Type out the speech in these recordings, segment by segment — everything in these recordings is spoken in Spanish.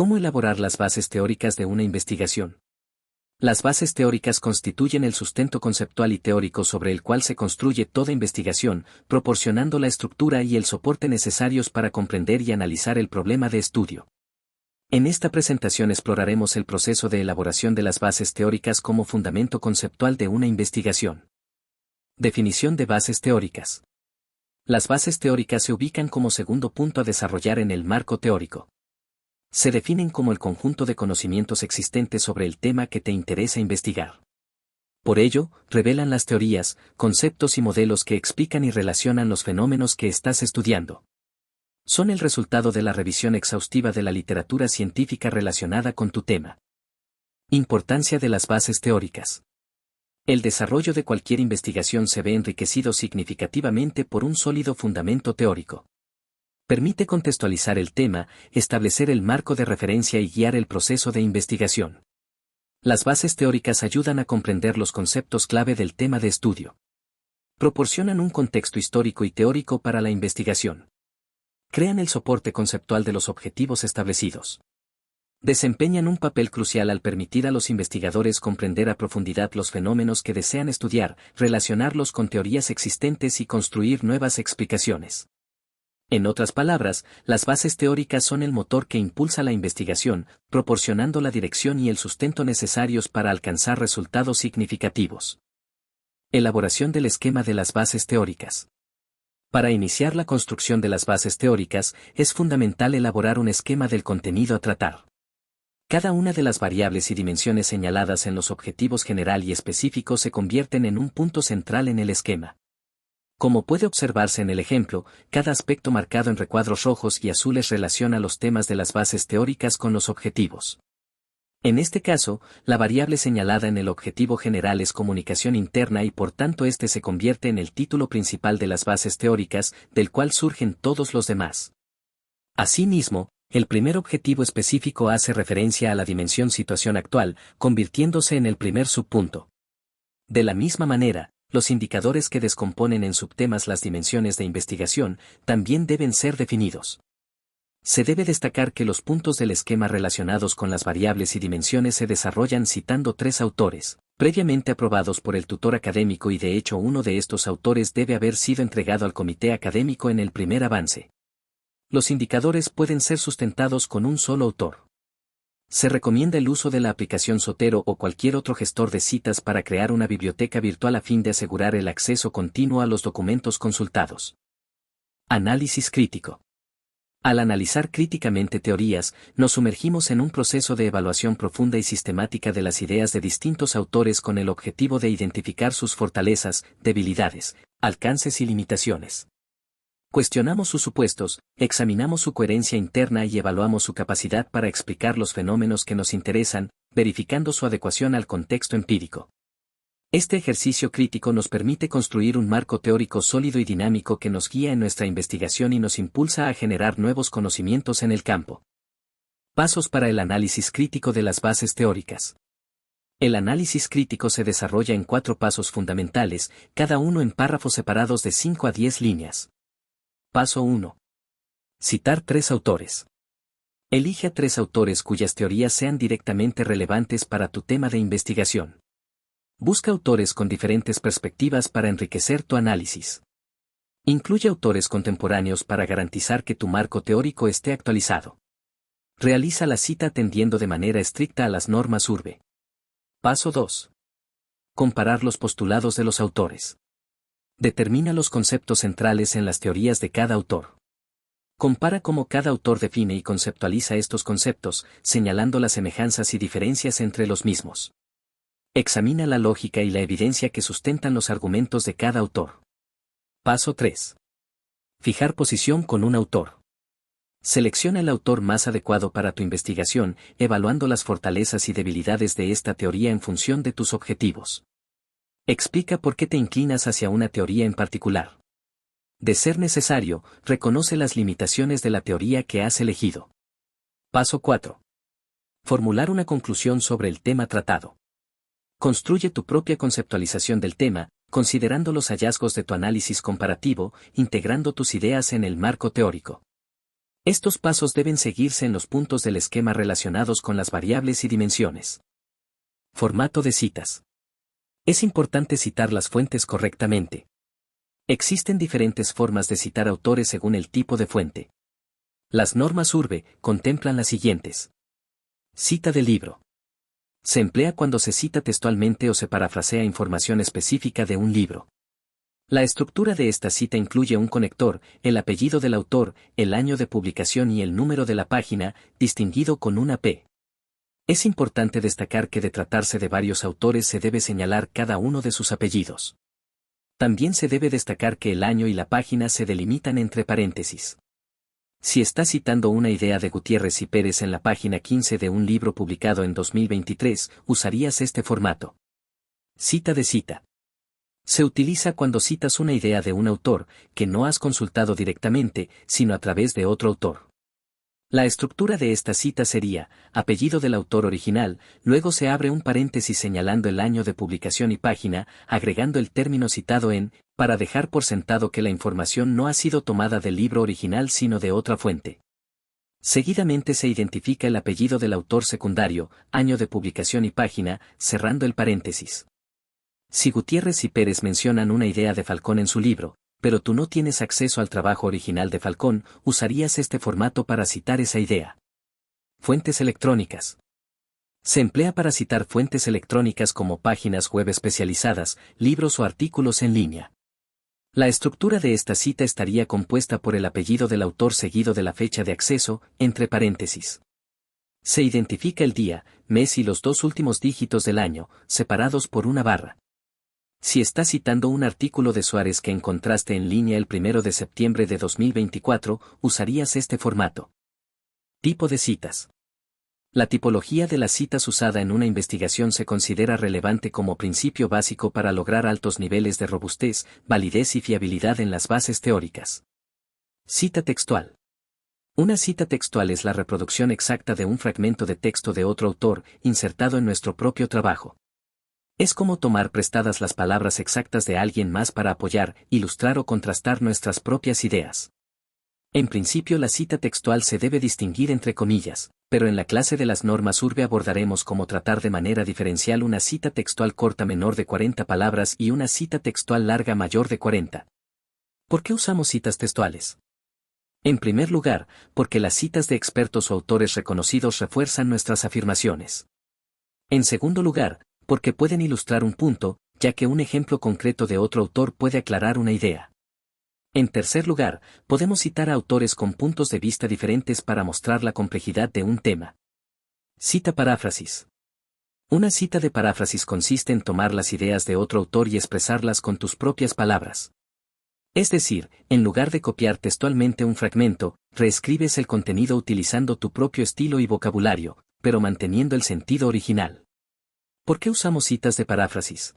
¿Cómo elaborar las bases teóricas de una investigación? Las bases teóricas constituyen el sustento conceptual y teórico sobre el cual se construye toda investigación, proporcionando la estructura y el soporte necesarios para comprender y analizar el problema de estudio. En esta presentación exploraremos el proceso de elaboración de las bases teóricas como fundamento conceptual de una investigación. Definición de bases teóricas. Las bases teóricas se ubican como segundo punto a desarrollar en el marco teórico. Se definen como el conjunto de conocimientos existentes sobre el tema que te interesa investigar. Por ello, revelan las teorías, conceptos y modelos que explican y relacionan los fenómenos que estás estudiando. Son el resultado de la revisión exhaustiva de la literatura científica relacionada con tu tema. Importancia de las bases teóricas. El desarrollo de cualquier investigación se ve enriquecido significativamente por un sólido fundamento teórico. Permite contextualizar el tema, establecer el marco de referencia y guiar el proceso de investigación. Las bases teóricas ayudan a comprender los conceptos clave del tema de estudio. Proporcionan un contexto histórico y teórico para la investigación. Crean el soporte conceptual de los objetivos establecidos. Desempeñan un papel crucial al permitir a los investigadores comprender a profundidad los fenómenos que desean estudiar, relacionarlos con teorías existentes y construir nuevas explicaciones. En otras palabras, las bases teóricas son el motor que impulsa la investigación, proporcionando la dirección y el sustento necesarios para alcanzar resultados significativos. Elaboración del esquema de las bases teóricas. Para iniciar la construcción de las bases teóricas, es fundamental elaborar un esquema del contenido a tratar. Cada una de las variables y dimensiones señaladas en los objetivos general y específico se convierten en un punto central en el esquema. Como puede observarse en el ejemplo, cada aspecto marcado en recuadros rojos y azules relaciona los temas de las bases teóricas con los objetivos. En este caso, la variable señalada en el objetivo general es comunicación interna y por tanto este se convierte en el título principal de las bases teóricas, del cual surgen todos los demás. Asimismo, el primer objetivo específico hace referencia a la dimensión situación actual, convirtiéndose en el primer subpunto. De la misma manera, los indicadores que descomponen en subtemas las dimensiones de investigación también deben ser definidos. Se debe destacar que los puntos del esquema relacionados con las variables y dimensiones se desarrollan citando 3 autores, previamente aprobados por el tutor académico y de hecho uno de estos autores debe haber sido entregado al comité académico en el primer avance. Los indicadores pueden ser sustentados con un solo autor. Se recomienda el uso de la aplicación Zotero o cualquier otro gestor de citas para crear una biblioteca virtual a fin de asegurar el acceso continuo a los documentos consultados. Análisis crítico. Al analizar críticamente teorías, nos sumergimos en un proceso de evaluación profunda y sistemática de las ideas de distintos autores con el objetivo de identificar sus fortalezas, debilidades, alcances y limitaciones. Cuestionamos sus supuestos, examinamos su coherencia interna y evaluamos su capacidad para explicar los fenómenos que nos interesan, verificando su adecuación al contexto empírico. Este ejercicio crítico nos permite construir un marco teórico sólido y dinámico que nos guía en nuestra investigación y nos impulsa a generar nuevos conocimientos en el campo. Pasos para el análisis crítico de las bases teóricas. El análisis crítico se desarrolla en 4 pasos fundamentales, cada uno en párrafos separados de 5 a 10 líneas. Paso 1. Citar 3 autores. Elige a 3 autores cuyas teorías sean directamente relevantes para tu tema de investigación. Busca autores con diferentes perspectivas para enriquecer tu análisis. Incluye autores contemporáneos para garantizar que tu marco teórico esté actualizado. Realiza la cita atendiendo de manera estricta a las normas URBE. Paso 2. Comparar los postulados de los autores. Determina los conceptos centrales en las teorías de cada autor. Compara cómo cada autor define y conceptualiza estos conceptos, señalando las semejanzas y diferencias entre los mismos. Examina la lógica y la evidencia que sustentan los argumentos de cada autor. Paso 3. Fijar posición con un autor. Selecciona el autor más adecuado para tu investigación, evaluando las fortalezas y debilidades de esta teoría en función de tus objetivos. Explica por qué te inclinas hacia una teoría en particular. De ser necesario, reconoce las limitaciones de la teoría que has elegido. Paso 4. Formular una conclusión sobre el tema tratado. Construye tu propia conceptualización del tema, considerando los hallazgos de tu análisis comparativo, integrando tus ideas en el marco teórico. Estos pasos deben seguirse en los puntos del esquema relacionados con las variables y dimensiones. Formato de citas. Es importante citar las fuentes correctamente. Existen diferentes formas de citar autores según el tipo de fuente. Las normas Urbe contemplan las siguientes. Cita de libro. Se emplea cuando se cita textualmente o se parafrasea información específica de un libro. La estructura de esta cita incluye un conector, el apellido del autor, el año de publicación y el número de la página, distinguido con una P. Es importante destacar que de tratarse de varios autores se debe señalar cada uno de sus apellidos. También se debe destacar que el año y la página se delimitan entre paréntesis. Si está citando una idea de Gutiérrez y Pérez en la página 15 de un libro publicado en 2023, usarías este formato. Cita de cita. Se utiliza cuando citas una idea de un autor que no has consultado directamente, sino a través de otro autor. La estructura de esta cita sería, apellido del autor original, luego se abre un paréntesis señalando el año de publicación y página, agregando el término citado en, para dejar por sentado que la información no ha sido tomada del libro original sino de otra fuente. Seguidamente se identifica el apellido del autor secundario, año de publicación y página, cerrando el paréntesis. Si Gutiérrez y Pérez mencionan una idea de Falcón en su libro, pero tú no tienes acceso al trabajo original de Falcón, usarías este formato para citar esa idea. Fuentes electrónicas. Se emplea para citar fuentes electrónicas como páginas web especializadas, libros o artículos en línea. La estructura de esta cita estaría compuesta por el apellido del autor seguido de la fecha de acceso, entre paréntesis. Se identifica el día, mes y los dos últimos dígitos del año, separados por una barra. Si estás citando un artículo de Suárez que encontraste en línea el 1 de septiembre de 2024, usarías este formato. Tipo de citas. La tipología de las citas usada en una investigación se considera relevante como principio básico para lograr altos niveles de robustez, validez y fiabilidad en las bases teóricas. Cita textual. Una cita textual es la reproducción exacta de un fragmento de texto de otro autor, insertado en nuestro propio trabajo. Es como tomar prestadas las palabras exactas de alguien más para apoyar, ilustrar o contrastar nuestras propias ideas. En principio la cita textual se debe distinguir entre comillas, pero en la clase de las normas Urbe abordaremos cómo tratar de manera diferencial una cita textual corta menor de 40 palabras y una cita textual larga mayor de 40. ¿Por qué usamos citas textuales? En primer lugar, porque las citas de expertos o autores reconocidos refuerzan nuestras afirmaciones. En segundo lugar, porque pueden ilustrar un punto, ya que un ejemplo concreto de otro autor puede aclarar una idea. En tercer lugar, podemos citar a autores con puntos de vista diferentes para mostrar la complejidad de un tema. Cita paráfrasis. Una cita de paráfrasis consiste en tomar las ideas de otro autor y expresarlas con tus propias palabras. Es decir, en lugar de copiar textualmente un fragmento, reescribes el contenido utilizando tu propio estilo y vocabulario, pero manteniendo el sentido original. ¿Por qué usamos citas de paráfrasis?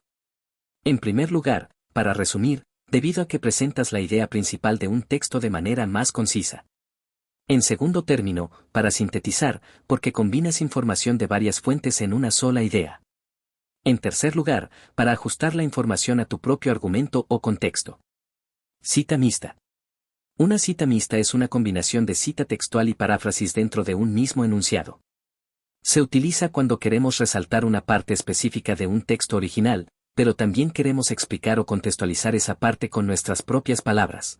En primer lugar, para resumir, debido a que presentas la idea principal de un texto de manera más concisa. En segundo término, para sintetizar, porque combinas información de varias fuentes en una sola idea. En tercer lugar, para ajustar la información a tu propio argumento o contexto. Cita mixta. Una cita mixta es una combinación de cita textual y paráfrasis dentro de un mismo enunciado. Se utiliza cuando queremos resaltar una parte específica de un texto original, pero también queremos explicar o contextualizar esa parte con nuestras propias palabras.